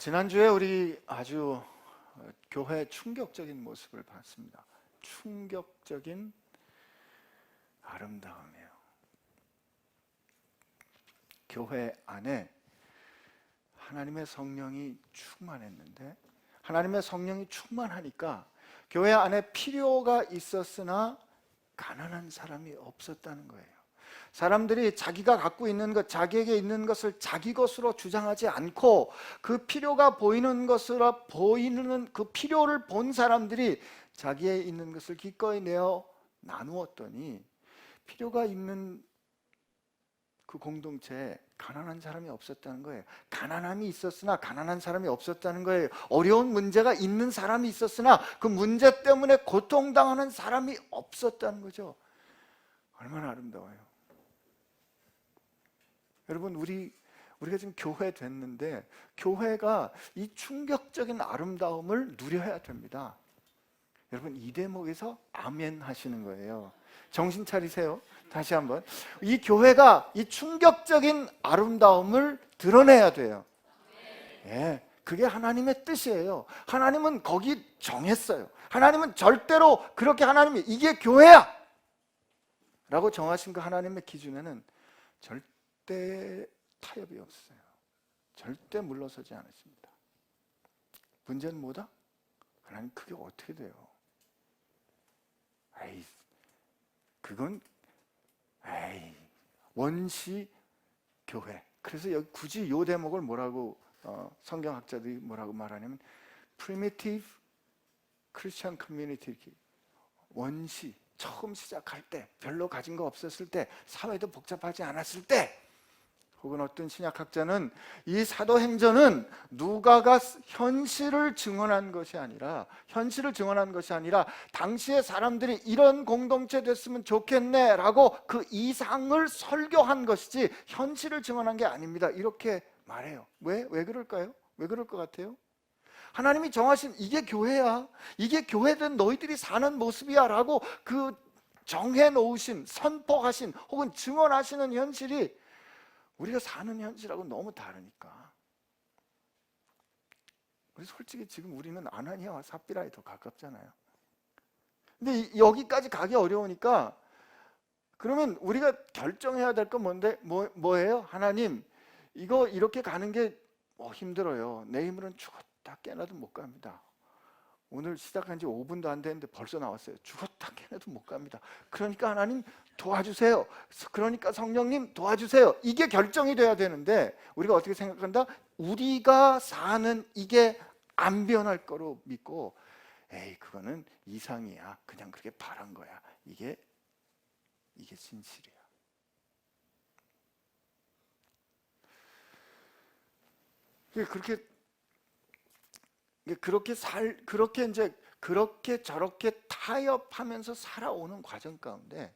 지난주에 우리 아주 교회의 충격적인 모습을 봤습니다. 충격적인 아름다움이에요. 교회 안에 하나님의 성령이 충만했는데, 하나님의 성령이 충만하니까 교회 안에 필요가 있었으나 가난한 사람이 없었다는 거예요. 사람들이 자기가 갖고 있는 것, 자기에게 있는 것을 자기 것으로 주장하지 않고 그 필요가 보이는 것으로 보이는 그 필요를 본 사람들이 자기의 있는 것을 기꺼이 내어 나누었더니 필요가 있는 그 공동체에 가난한 사람이 없었다는 거예요. 가난함이 있었으나 가난한 사람이 없었다는 거예요. 어려운 문제가 있는 사람이 있었으나 그 문제 때문에 고통당하는 사람이 없었다는 거죠. 얼마나 아름다워요. 여러분, 우리가 지금 교회 됐는데 교회가 이 충격적인 아름다움을 누려야 됩니다. 여러분, 이 대목에서 아멘 하시는 거예요. 정신 차리세요. 다시 한번, 이 교회가 이 충격적인 아름다움을 드러내야 돼요. 예, 그게 하나님의 뜻이에요. 하나님은 거기 정했어요. 하나님은 절대로 그렇게 하나님이 이게 교회야 라고 정하신 그 하나님의 기준에는 절대 타협이 없어요. 절대 물러서지 않았습니다. 문제는 뭐다? 하나님, 그게 어떻게 돼요? 원시 교회. 그래서 여기 굳이 이 대목을 뭐라고 성경학자들이 뭐라고 말하냐면 primitive Christian community, 원시, 처음 시작할 때, 별로 가진 거 없었을 때, 사회도 복잡하지 않았을 때, 혹은 어떤 신약학자는 이 사도행전은 누가가 현실을 증언한 것이 아니라 당시의 사람들이 이런 공동체 됐으면 좋겠네 라고 그 이상을 설교한 것이지 현실을 증언한 게 아닙니다. 이렇게 말해요. 왜 그럴까요? 왜 그럴 것 같아요? 하나님이 정하신 이게 교회야, 이게 교회된 너희들이 사는 모습이야 라고 그 정해놓으신, 선포하신 혹은 증언하시는 현실이 우리가 사는 현실하고 너무 다르니까. 우리 솔직히 지금 우리는 아나니아와 삽비라에 더 가깝잖아요. 근데 여기까지 가기 어려우니까 그러면 우리가 결정해야 될 건 뭐예요? 하나님, 이거 이렇게 가는 게 힘들어요. 내 힘으로는 죽었다 깨나도 못 갑니다. 오늘 시작한 지 5분도 안 됐는데 벌써 나왔어요. 죽었다 깨나도 못 갑니다. 그러니까 하나님 도와주세요. 그러니까 성령님 도와주세요. 이게 결정이 돼야 되는데 우리가 어떻게 생각한다? 우리가 사는 이게 안 변할 거로 믿고, 그거는 이상이야, 그냥 그렇게 바란 거야. 이게 진실이야. 그렇게 저렇게 타협하면서 살아오는 과정 가운데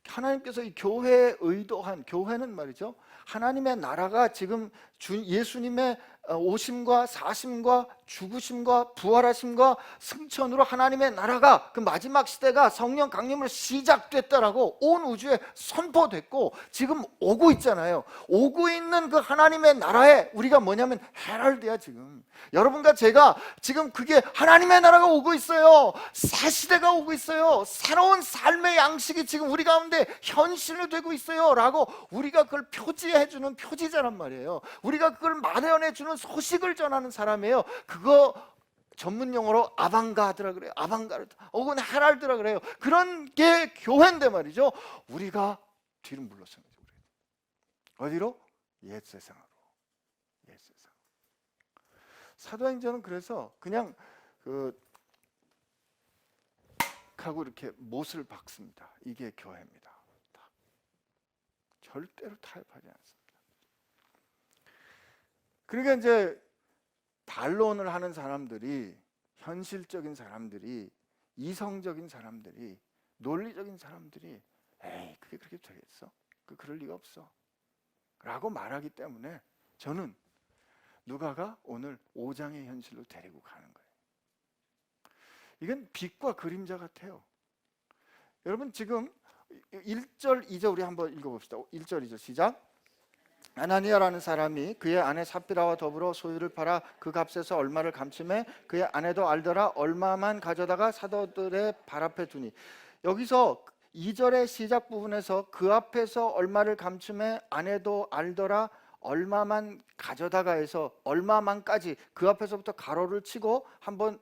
하나님께서 이 교회에 의도한, 교회는 말이죠, 하나님의 나라가 지금 예수님의 오심과 사심과 죽으심과 부활하심과 승천으로 하나님의 나라가, 그 마지막 시대가 성령 강림으로 시작됐다라고 온 우주에 선포됐고 지금 오고 있잖아요. 오고 있는 그 하나님의 나라에 우리가 뭐냐면 헤럴드야. 지금 여러분과 제가 지금 그게 하나님의 나라가 오고 있어요. 새 시대가 오고 있어요. 새로운 삶의 양식이 지금 우리 가운데 현실로 되고 있어요 라고 우리가 그걸 표지해주는 표지자란 말이에요. 우리가 그걸 마련해주는 소식을 전하는 사람이에요. 그거 전문 용어로 아방가드라 그래요. 아방가르드 혹은 헤랄드라 그래요. 그런 게 교회인데 말이죠, 우리가 뒤로 물러서는 거죠. 어디로? 옛 세상으로. 옛 세상. 사도행전은 그래서 그냥 하고 이렇게 못을 박습니다. 이게 교회입니다. 절대로 타협하지 않습니다. 그러니까 이제 반론을 하는 사람들이, 현실적인 사람들이, 이성적인 사람들이, 논리적인 사람들이 그게 그렇게 되겠어? 그럴 리가 없어 라고 말하기 때문에 저는 누가가 오늘 5장의 현실로 데리고 가는 거예요. 이건 빛과 그림자 같아요. 여러분, 지금 1절, 2절 우리 한번 읽어봅시다. 1절, 2절 시작. 아나니아라는 사람이 그의 아내 삽비라와 더불어 소유를 팔아 그 값에서 얼마를 감춤해 그의 아내도 알더라. 얼마만 가져다가 사도들의 발 앞에 두니. 여기서 2절의 시작 부분에서 그 앞에서 얼마를 감춤해 아내도 알더라 얼마만 가져다가 해서 얼마만까지 그 앞에서부터 가로를 치고 한번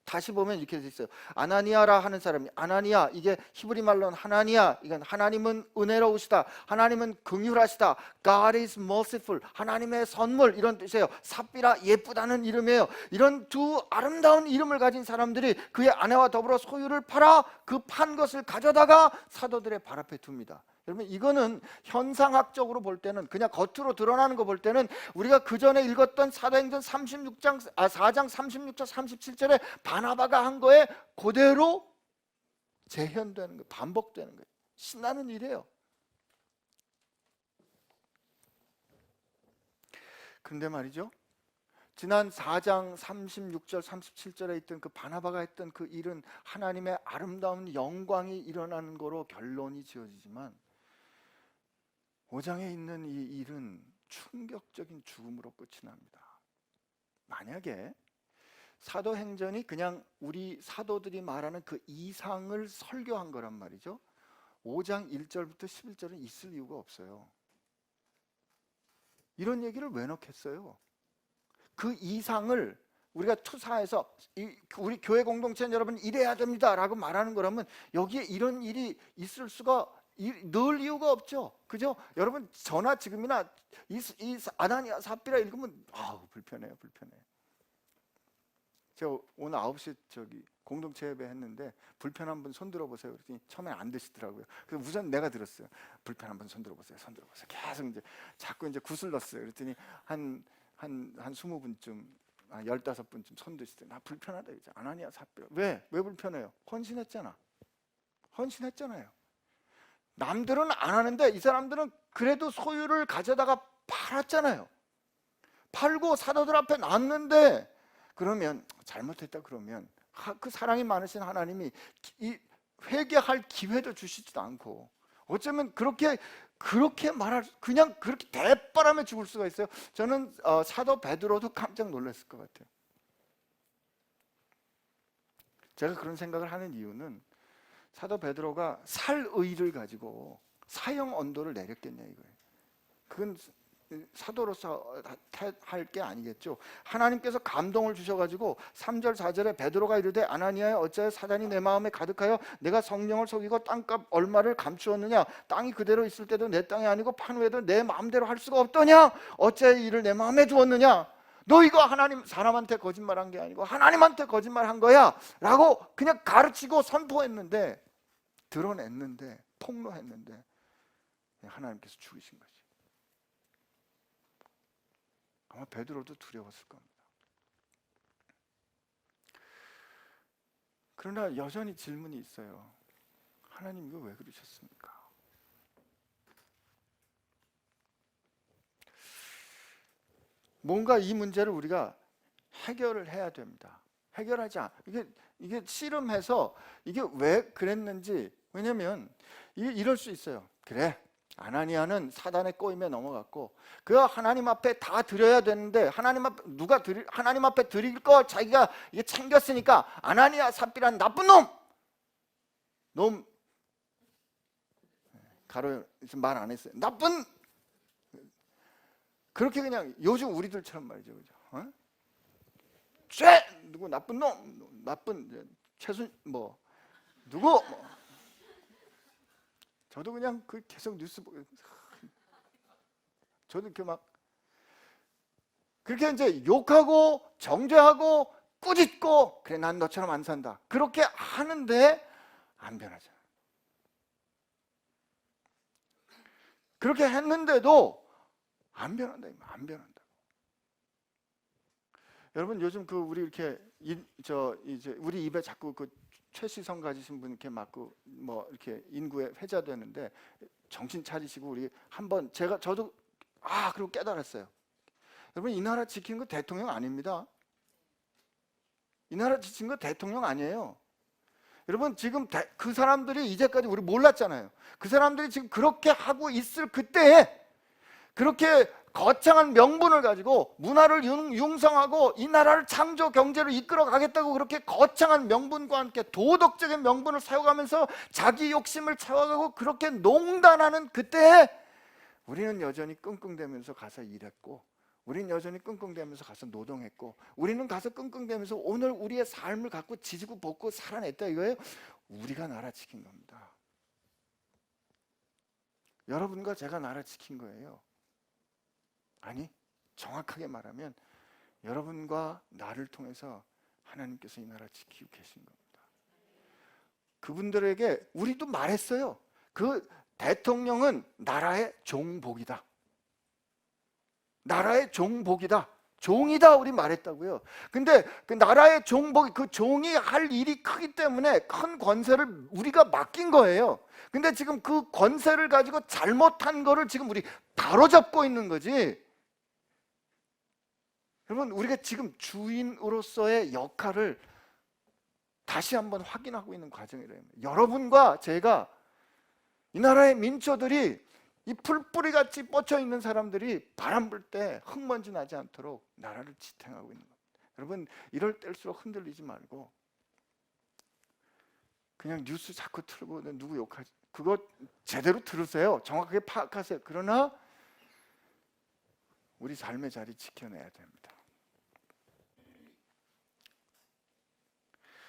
다시 보면 이렇게 돼 있어요. 아나니아라 하는 사람이, 아나니아, 이게 히브리 말로는 하나니아, 이건 하나님은 은혜로우시다, 하나님은 긍휼하시다, God is merciful, 하나님의 선물, 이런 뜻이에요. 삽비라, 예쁘다는 이름이에요. 이런 두 아름다운 이름을 가진 사람들이 그의 아내와 더불어 소유를 팔아 그 판 것을 가져다가 사도들의 발 앞에 둡니다. 여러분, 이거는 현상학적으로 볼 때는, 그냥 겉으로 드러나는 거 볼 때는 우리가 그 전에 읽었던 사도행전 4장 36절 37절에 바나바가 한 거에 그대로 재현되는 거예요. 반복되는 거예요. 신나는 일이에요. 그런데 말이죠, 지난 4장 36절 37절에 있던 그 바나바가 했던 그 일은 하나님의 아름다운 영광이 일어나는 거로 결론이 지어지지만 5장에 있는 이 일은 충격적인 죽음으로 끝이 납니다. 만약에 사도행전이 그냥 우리 사도들이 말하는 그 이상을 설교한 거란 말이죠, 5장 1절부터 11절은 있을 이유가 없어요. 이런 얘기를 왜 넣겠어요? 그 이상을 우리가 투사해서 우리 교회 공동체는 여러분 이래야 됩니다 라고 말하는 거라면 여기에 이런 일이 있을 수가 넣을 이유가 없죠. 그죠? 여러분, 저나 지금이나 이 아나니아 삽비라 읽으면 불편해요. 제가 오늘 9시에 공동체 예배 했는데 불편한 분 손 들어보세요. 그랬더니 처음에 안 드시더라고요. 그래서 우선 내가 들었어요. 불편한 분 손 들어보세요. 계속 이제 자꾸 이제 구슬렀어요. 그랬더니 한 20분쯤 15분쯤 손 드시더니 나 불편하다 이제. 아나니아 삽비라. 왜 불편해요? 헌신했잖아요. 남들은 안 하는데 이 사람들은 그래도 소유를 가져다가 팔았잖아요. 팔고 사도들 앞에 놨는데, 그러면 잘못했다 그러면 그 사랑이 많으신 하나님이 회개할 기회도 주시지도 않고, 어쩌면 그렇게 그냥 그렇게 대바람에 죽을 수가 있어요. 저는 사도 베드로도 깜짝 놀랐을 것 같아요. 제가 그런 생각을 하는 이유는 사도 베드로가 살 의를 가지고 사형 언도를 내렸겠냐 이거예요. 그건 사도로서 할 게 아니겠죠. 하나님께서 감동을 주셔가지고 3절 4절에 베드로가 이르되 아나니아여 어찌하여 사단이 내 마음에 가득하여 내가 성령을 속이고 땅값 얼마를 감추었느냐. 땅이 그대로 있을 때도 내 땅이 아니고 판 후에도 내 마음대로 할 수가 없더냐. 어찌하여 이를 내 마음에 두었느냐. 너 이거 사람한테 거짓말한 게 아니고 하나님한테 거짓말한 거야 라고 그냥 가르치고 선포했는데, 드러냈는데, 폭로했는데 하나님께서 죽이신 거지. 아마 베드로도 두려웠을 겁니다. 그러나 여전히 질문이 있어요. 하나님 이거 왜 그러셨습니까? 뭔가 이 문제를 우리가 해결을 해야 됩니다. 해결하지 않. 이게 씨름해서 이게 왜 그랬는지. 왜냐면 이럴 수 있어요. 그래, 아나니아는 사단의 꼬임에 넘어갔고 그가 하나님 앞에 다 드려야 되는데 하나님 앞에 드릴 거 자기가 이게 챙겼으니까 아나니아 삽비란 나쁜 놈 가로 말 안 했어요. 나쁜, 그렇게 그냥 요즘 우리들처럼 말이죠, 그죠? 죄 누구 나쁜 놈, 나쁜 최순 누구 저도 그냥 계속 뉴스 보고 저도 이렇게 막 그렇게 이제 욕하고 정죄하고 꾸짖고 그래 난 너처럼 안 산다 그렇게 하는데 안 변하잖아. 그렇게 했는데도 안 변한다. 여러분, 요즘 우리 이렇게 이제 우리 입에 자꾸 최시성 가지신 분 이렇게 맞고 이렇게 인구에 회자되는데 정신 차리시고 우리 한번 저도 그리고 깨달았어요. 여러분, 이 나라 지키는 거 대통령 아닙니다. 이 나라 지키는 거 대통령 아니에요. 여러분, 지금 그 사람들이 이제까지 우리 몰랐잖아요. 그 사람들이 지금 그렇게 하고 있을 그때에 그렇게 거창한 명분을 가지고 문화를 융성하고 이 나라를 창조 경제로 이끌어 가겠다고 그렇게 거창한 명분과 함께 도덕적인 명분을 세워가면서 자기 욕심을 채워가고 그렇게 농단하는 그때에 우리는 여전히 끙끙대면서 가서 일했고, 우리는 여전히 끙끙대면서 가서 노동했고, 우리는 가서 끙끙대면서 오늘 우리의 삶을 갖고 지지고 볶고 살아냈다 이거예요. 우리가 나라 지킨 겁니다. 여러분과 제가 나라 지킨 거예요. 아니, 정확하게 말하면 여러분과 나를 통해서 하나님께서 이 나라 지키고 계신 겁니다. 그분들에게 우리도 말했어요. 그 대통령은 나라의 종복이다. 나라의 종복이다. 종이다 우리 말했다고요. 근데 그 나라의 종복, 그 종이 할 일이 크기 때문에 큰 권세를 우리가 맡긴 거예요. 근데 지금 그 권세를 가지고 잘못한 거를 지금 우리 바로잡고 있는 거지. 여러분, 우리가 지금 주인으로서의 역할을 다시 한번 확인하고 있는 과정이래요. 여러분과 제가, 이 나라의 민초들이, 이 풀뿌리같이 뻗쳐 있는 사람들이 바람 불 때 흙먼지 나지 않도록 나라를 지탱하고 있는 겁니다. 여러분, 이럴 때일수록 흔들리지 말고 그냥 뉴스 자꾸 틀고 누구 욕하지, 그거 제대로 들으세요. 정확하게 파악하세요. 그러나 우리 삶의 자리 지켜내야 됩니다.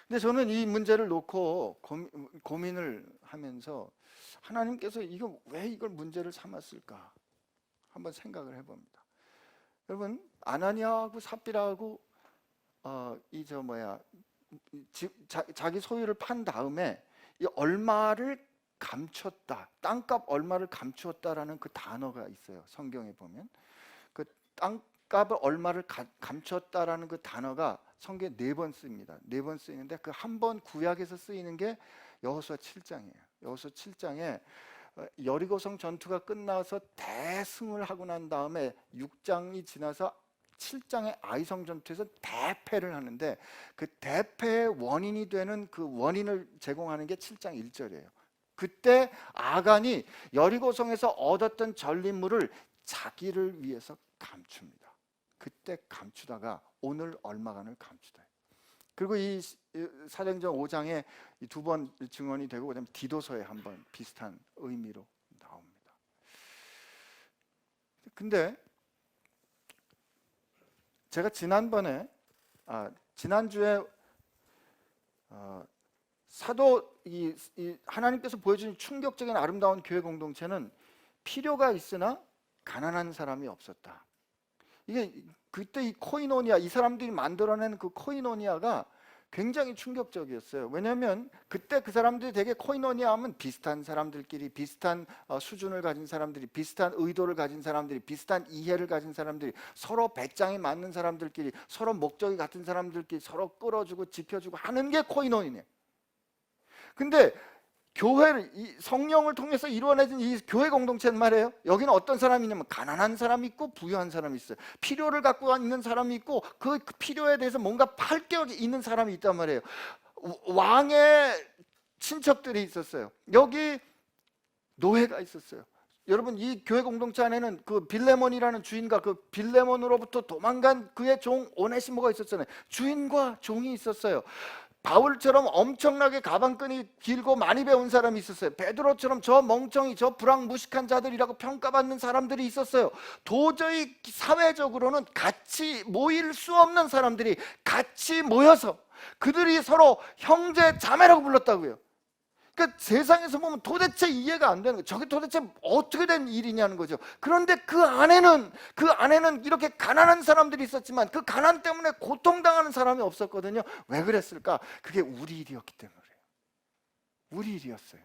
근데 저는 이 문제를 놓고 고민을 하면서 하나님께서 왜 이걸 문제를 삼았을까 한번 생각을 해봅니다. 여러분, 아나니아하고 삽비라하고 자기 소유를 판 다음에 이 얼마를 감췄다, 땅값 얼마를 감추었다라는 그 단어가 있어요. 성경에 보면 그 땅값을 얼마를 감췄다라는 그 단어가 성경에 4번 쓰입니다. 4번 쓰이는데 그 한 번 구약에서 쓰이는 게 여호수아 7장이에요. 여호수아 7장에 여리고성 전투가 끝나서 대승을 하고 난 다음에 6장이 지나서 7장의 아이성 전투에서 대패를 하는데 그 대패의 원인이 되는 그 원인을 제공하는 게 7장 1절이에요. 그때 아간이 여리고성에서 얻었던 전리물을 자기를 위해서 감춥니다. 그때 감추다가 오늘 얼마간을 감추다. 그리고 이 사도행전 5장에 2번 증언이 되고 그다음에 디도서에 한번 비슷한 의미로 나옵니다. 근데 제가 지난주에 하나님께서 보여준 충격적인 아름다운 교회 공동체는 필요가 있으나 가난한 사람이 없었다. 이게 그때 이 코이노니아, 이 사람들이 만들어낸 그 코이노니아가 굉장히 충격적이었어요. 왜냐하면 그때 그 사람들이 되게 코이노니아 하면 비슷한 사람들끼리, 비슷한 수준을 가진 사람들이, 비슷한 의도를 가진 사람들이, 비슷한 이해를 가진 사람들이, 서로 배짱이 맞는 사람들끼리, 서로 목적이 같은 사람들끼리 서로 끌어주고 지켜주고 하는 게 코이노니아예요. 근데 교회를, 이 성령을 통해서 이루어내진 이 교회 공동체는 말이에요, 여기는 어떤 사람이 있냐면 가난한 사람이 있고 부유한 사람이 있어요. 필요를 갖고 있는 사람이 있고 그 필요에 대해서 뭔가 팔 게 있는 사람이 있단 말이에요. 왕의 친척들이 있었어요. 여기 노예가 있었어요. 여러분, 이 교회 공동체 안에는 그 빌레몬이라는 주인과 그 빌레몬으로부터 도망간 그의 종 오네시모가 있었잖아요. 주인과 종이 있었어요. 바울처럼 엄청나게 가방끈이 길고 많이 배운 사람이 있었어요. 베드로처럼 저 멍청이, 저 불황무식한 자들이라고 평가받는 사람들이 있었어요. 도저히 사회적으로는 같이 모일 수 없는 사람들이 같이 모여서 그들이 서로 형제 자매라고 불렀다고요. 그러니까 세상에서 보면 도대체 이해가 안 되는 거예요. 저게 도대체 어떻게 된 일이냐는 거죠. 그런데 그 안에는 이렇게 가난한 사람들이 있었지만 그 가난 때문에 고통당하는 사람이 없었거든요. 왜 그랬을까? 그게 우리 일이었기 때문에 그래요. 우리 일이었어요.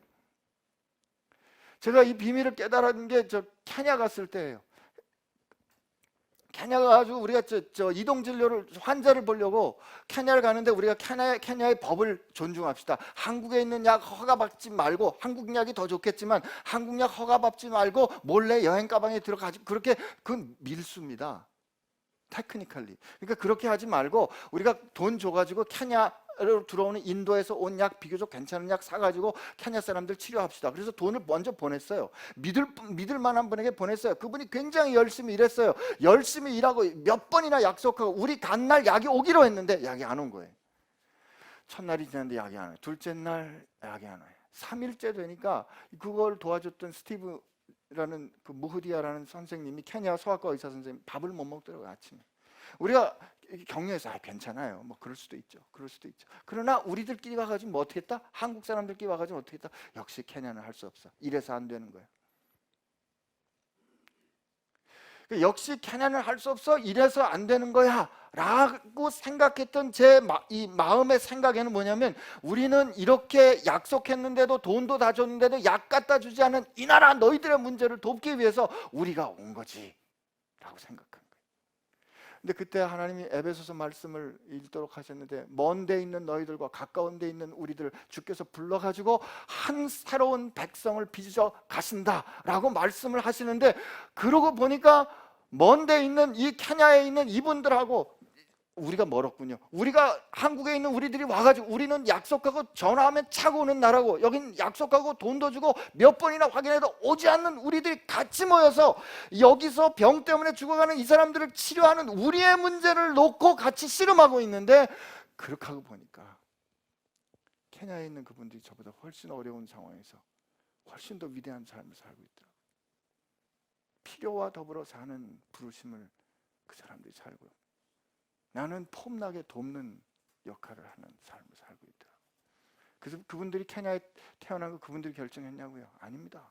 제가 이 비밀을 깨달은 게 저 케냐 갔을 때예요. 케냐 가가지고 우리가 저 이동 진료를, 환자를 보려고 케냐를 가는데 우리가 케냐의 법을 존중합시다. 한국에 있는 약 허가받지 말고, 한국 약이 더 좋겠지만 한국 약 허가받지 말고 몰래 여행 가방에 들어가지고, 그렇게 그건 밀수입니다. 테크니컬리. 그러니까 그렇게 하지 말고 우리가 돈 줘가지고 케냐 케냐로 들어오는 인도에서 온 약 비교적 괜찮은 약 사가지고 케냐 사람들 치료합시다. 그래서 돈을 먼저 보냈어요. 믿을 만한 분에게 보냈어요. 그분이 굉장히 열심히 일했어요. 열심히 일하고 몇 번이나 약속하고 우리 간 날 약이 오기로 했는데 약이 안 온 거예요. 첫날이 지났는데 약이 안 와요. 둘째 날 약이 안 와요. 3일째 되니까 그걸 도와줬던 스티브라는 그 무흐디아라는 선생님이 케냐 소아과 의사 선생님 밥을 못 먹더라고요. 아침에. 우리가 격려해서 괜찮아요. 뭐 그럴 수도 있죠. 그럴 수도 있죠. 그러나 우리들끼리 와가지고 뭐 어떻게 했다? 한국 사람들끼리 와가지고 어떻게 했다? 역시 케냐는 할 수 없어. 이래서 안 되는 거예요. 역시 케냐는 할 수 없어. 이래서 안 되는 거야 라고 생각했던 이 마음의 생각에는 뭐냐면, 우리는 이렇게 약속했는데도 돈도 다 줬는데도 약 갖다 주지 않은 이 나라 너희들의 문제를 돕기 위해서 우리가 온 거지 라고 생각한 거예요. 근데 그때 하나님이 에베소서 말씀을 읽도록 하셨는데, 먼 데 있는 너희들과 가까운 데 있는 우리들 주께서 불러가지고 한 새로운 백성을 빚어 가신다라고 말씀을 하시는데, 그러고 보니까 먼 데 있는 이 케냐에 있는 이분들하고 우리가 멀었군요. 우리가 한국에 있는 우리들이 와가지고 우리는 약속하고 전화하면 차고 오는 나라고, 여긴 약속하고 돈도 주고 몇 번이나 확인해도 오지 않는 우리들이 같이 모여서 여기서 병 때문에 죽어가는 이 사람들을 치료하는 우리의 문제를 놓고 같이 씨름하고 있는데, 그렇게 하고 보니까 케냐에 있는 그분들이 저보다 훨씬 어려운 상황에서 훨씬 더 위대한 삶을 살고 있더라고요. 필요와 더불어 사는 부르심을 그 사람들이 살고, 나는 폼나게 돕는 역할을 하는 삶을 살고 있더라고요. 그래서 그분들이 케냐에 태어난 거 그분들이 결정했냐고요? 아닙니다.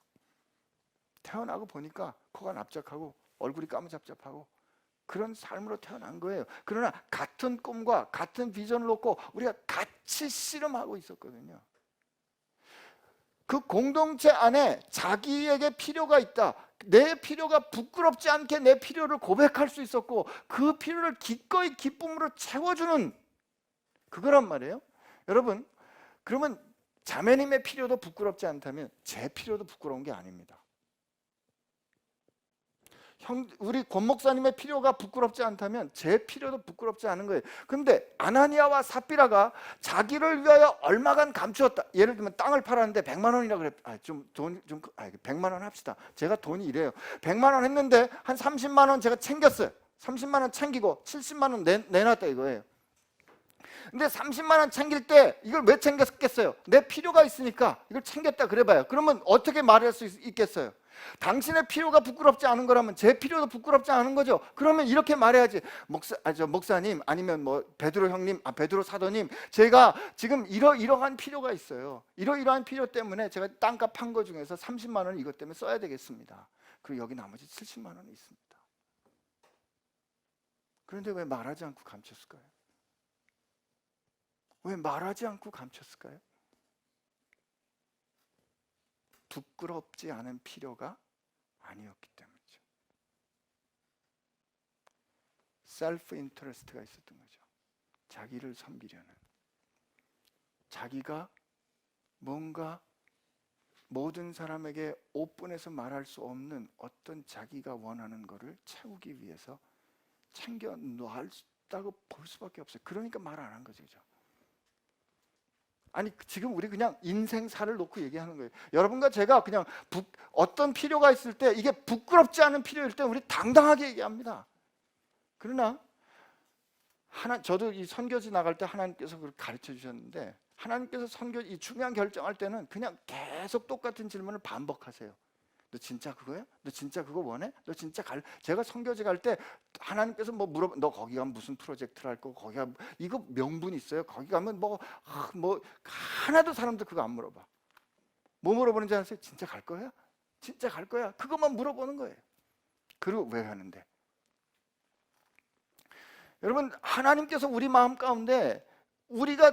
태어나고 보니까 코가 납작하고 얼굴이 까무잡잡하고 그런 삶으로 태어난 거예요. 그러나 같은 꿈과 같은 비전을 놓고 우리가 같이 씨름하고 있었거든요. 그 공동체 안에 자기에게 필요가 있다, 내 필요가 부끄럽지 않게 내 필요를 고백할 수 있었고, 그 필요를 기꺼이 기쁨으로 채워주는 그거란 말이에요. 여러분, 그러면 자매님의 필요도 부끄럽지 않다면 제 필요도 부끄러운 게 아닙니다. 우리 권 목사님의 필요가 부끄럽지 않다면 제 필요도 부끄럽지 않은 거예요. 근데 아나니아와 삽비라가 자기를 위하여 얼마간 감추었다. 예를 들면 땅을 팔았는데 100만 원이라 그래. 좀 100만 원 합시다. 제가 돈이 이래요. 100만 원 했는데 한 30만 원 제가 챙겼어요. 30만 원 챙기고 70만 원 내놨다 이거예요. 근데 30만 원 챙길 때 이걸 왜 챙겼겠어요? 내 필요가 있으니까 이걸 챙겼다 그래봐요. 그러면 어떻게 말할 수 있겠어요? 당신의 필요가 부끄럽지 않은 거라면 제 필요도 부끄럽지 않은 거죠. 그러면 이렇게 말해야지. 목사님, 아니면 뭐 베드로 형님, 베드로 사도님, 제가 지금 이러한 필요가 있어요. 이러한 필요 때문에 제가 땅값 판 거 중에서 30만 원을 이것 때문에 써야 되겠습니다. 그리고 여기 나머지 70만 원이 있습니다. 그런데 왜 말하지 않고 감췄을까요? 왜 말하지 않고 감췄을까요? 부끄럽지 않은 필요가 아니었기 때문이죠. 셀프 인터레스트가 있었던 거죠. 자기를 섬기려는, 자기가 뭔가 모든 사람에게 오픈해서 말할 수 없는 어떤 자기가 원하는 거를 채우기 위해서 챙겨 놓았다고 볼 수밖에 없어요. 그러니까 말 안 한 거죠. 그죠? 아니, 지금 우리 그냥 인생사를 놓고 얘기하는 거예요. 여러분과 제가 그냥 어떤 필요가 있을 때, 이게 부끄럽지 않은 필요일 때 우리 당당하게 얘기합니다. 그러나 저도 이 선교지 나갈 때 하나님께서 그걸 가르쳐 주셨는데, 하나님께서 이 중요한 결정할 때는 그냥 계속 똑같은 질문을 반복하세요. 너 진짜 그거야? 너 진짜 그거 원해? 너 진짜 제가 선교지 갈 때 하나님께서 뭐 물어봐, 너 거기 가면 무슨 프로젝트를 할 거고, 거기 가면 이거 명분 있어요? 거기 가면 뭐 하나도 사람들 그거 안 물어봐. 뭐 물어보는지 아세요? 진짜 갈 거야? 진짜 갈 거야? 그것만 물어보는 거예요. 그리고 왜 하는데? 여러분, 하나님께서 우리 마음 가운데 우리가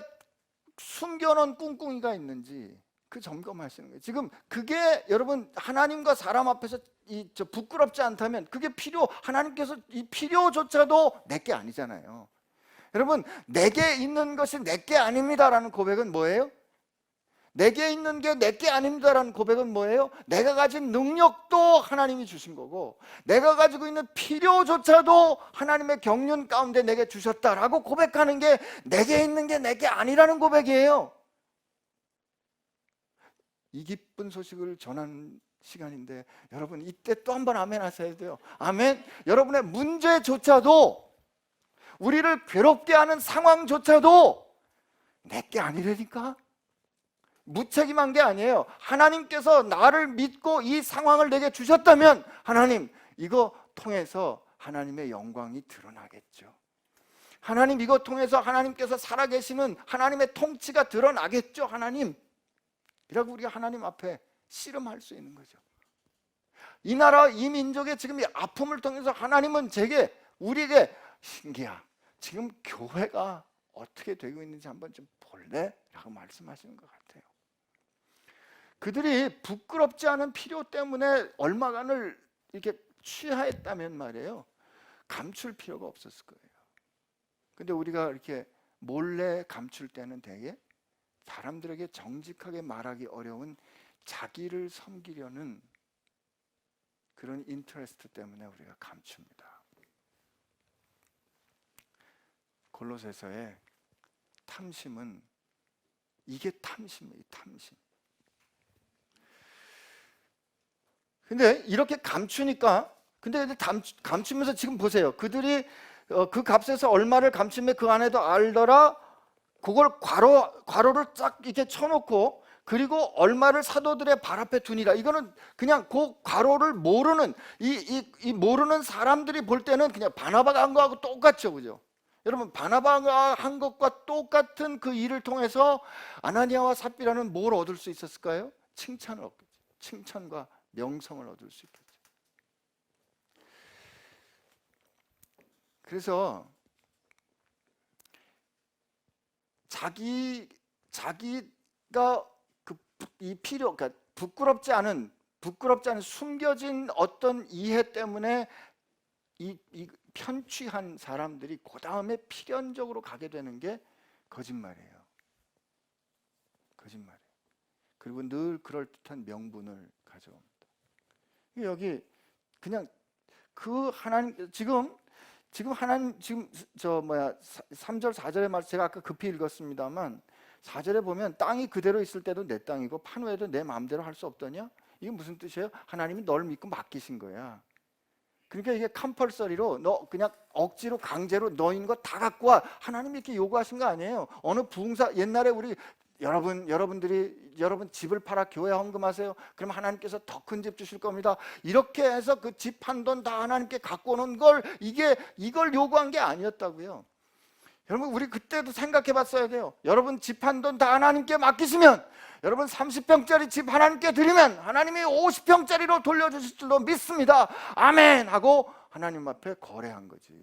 숨겨놓은 꿍꿍이가 있는지 그 점검하시는 거예요. 지금 그게 여러분 하나님과 사람 앞에서 부끄럽지 않다면 그게 하나님께서 이 필요조차도 내게 아니잖아요. 여러분, 내게 있는 것이 내게 아닙니다라는 고백은 뭐예요? 내게 있는 게 내게 아닙니다라는 고백은 뭐예요? 내가 가진 능력도 하나님이 주신 거고 내가 가지고 있는 필요조차도 하나님의 경륜 가운데 내게 주셨다라고 고백하는 게 내게 있는 게 내게 아니라는 고백이에요. 이 기쁜 소식을 전하는 시간인데 여러분 이때 또 한 번 아멘 하셔야 돼요. 아멘. 여러분의 문제조차도 우리를 괴롭게 하는 상황조차도 내게 아니라니까. 무책임한 게 아니에요. 하나님께서 나를 믿고 이 상황을 내게 주셨다면 하나님 이거 통해서 하나님의 영광이 드러나겠죠. 하나님 이거 통해서 하나님께서 살아계시는 하나님의 통치가 드러나겠죠. 하나님 이라고 우리가 하나님 앞에 씨름할 수 있는 거죠. 이 나라 이 민족의 지금 이 아픔을 통해서 하나님은 우리에게 신기야 지금 교회가 어떻게 되고 있는지 한번 좀 볼래? 라고 말씀하시는 것 같아요. 그들이 부끄럽지 않은 필요 때문에 얼마간을 이렇게 취하했다면 말이에요, 감출 필요가 없었을 거예요. 근데 우리가 이렇게 몰래 감출 때는 되게 사람들에게 정직하게 말하기 어려운 자기를 섬기려는 그런 인터레스트 때문에 우리가 감춥니다. 골로새서의 탐심은 이게 탐심이에요. 탐심. 근데 이렇게 감추니까 근데 감추면서 지금 보세요. 그들이 그 값에서 얼마를 감추면 그 안에도 알더라. 그걸 괄호를 쫙 이렇게 쳐놓고 그리고 얼마를 사도들의 발 앞에 두니라. 이거는 그냥 그 괄호를 모르는 이 모르는 사람들이 볼 때는 그냥 바나바가 한 거하고 똑같죠, 그죠? 여러분 바나바가 한 것과 똑같은 그 일을 통해서 아나니아와 삽비라는 뭘 얻을 수 있었을까요? 칭찬을 얻겠죠. 칭찬과 명성을 얻을 수 있겠죠. 그래서 자기가 이 필요, 그러니까 부끄럽지 않은 숨겨진 어떤 이해 때문에 이 편취한 사람들이 그 다음에 필연적으로 가게 되는 게 거짓말이에요. 거짓말이에요. 그리고 늘 그럴듯한 명분을 가져옵니다. 여기 그냥 그 하나님 지금 하나님 지금 3절 4절의 말씀 제가 아까 급히 읽었습니다만 4절에 보면 땅이 그대로 있을 때도 내 땅이고 판후에도 내 마음대로 할 수 없더냐? 이게 무슨 뜻이에요? 하나님이 널 믿고 맡기신 거야. 그러니까 이게 컴펄서리로 너 그냥 억지로 강제로 너 있는 거 다 갖고 와. 하나님이 이렇게 요구하신 거 아니에요. 어느 부흥사 옛날에 우리 여러분 집을 팔아 교회 헌금하세요. 그럼 하나님께서 더 큰 집 주실 겁니다. 이렇게 해서 그 집 한 돈 다 하나님께 갖고 오는 걸 이걸 요구한 게 아니었다고요. 여러분 우리 그때도 생각해 봤어야 돼요. 여러분 집 한 돈 다 하나님께 맡기시면 여러분 30평짜리 집 하나님께 드리면 하나님이 50평짜리로 돌려주실 줄로 믿습니다. 아멘 하고 하나님 앞에 거래한 거지.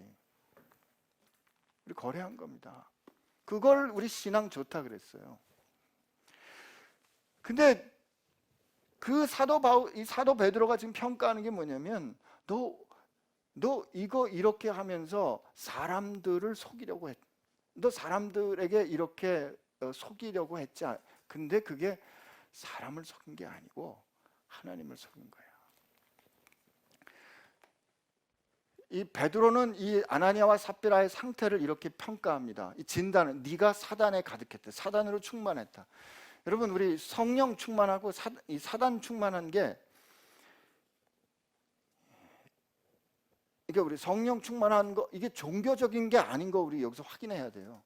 우리 거래한 겁니다. 그걸 우리 신앙 좋다 그랬어요. 근데 그 사도 베드로가 지금 평가하는 게 뭐냐면 너 이거 이렇게 하면서 사람들을 속이려고 너 사람들에게 이렇게 속이려고 했지. 근데 그게 사람을 속인 게 아니고 하나님을 속인 거야. 이 베드로는 이 아나니아와 삽비라의 상태를 이렇게 평가합니다. 이 진단은 네가 사단에 가득했다. 사단으로 충만했다. 여러분 우리 성령 충만하고 이 사단 충만한 게 이게 우리 성령 충만한 거 이게 종교적인 게 아닌 거 우리 여기서 확인해야 돼요.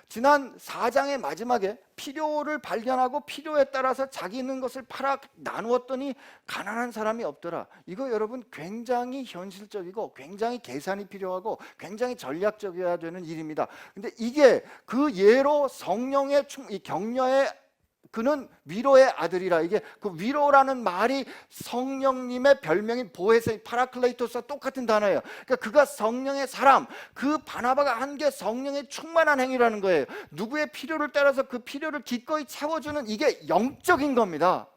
지난 4장의 마지막에 필요를 발견하고 필요에 따라서 자기 있는 것을 팔아 나누었더니 가난한 사람이 없더라. 이거 여러분 굉장히 현실적이고 굉장히 계산이 필요하고 굉장히 전략적이어야 되는 일입니다. 근데 이게 그 예로 성령의 이 격려의 그는 위로의 아들이라. 이게 그 위로라는 말이 성령님의 별명인 보에세 파라클레이토스와 똑같은 단어예요. 그러니까 그가 성령의 사람, 그 바나바가 한 게 성령의 충만한 행위라는 거예요. 누구의 필요를 따라서 그 필요를 기꺼이 채워주는 이게 영적인 겁니다.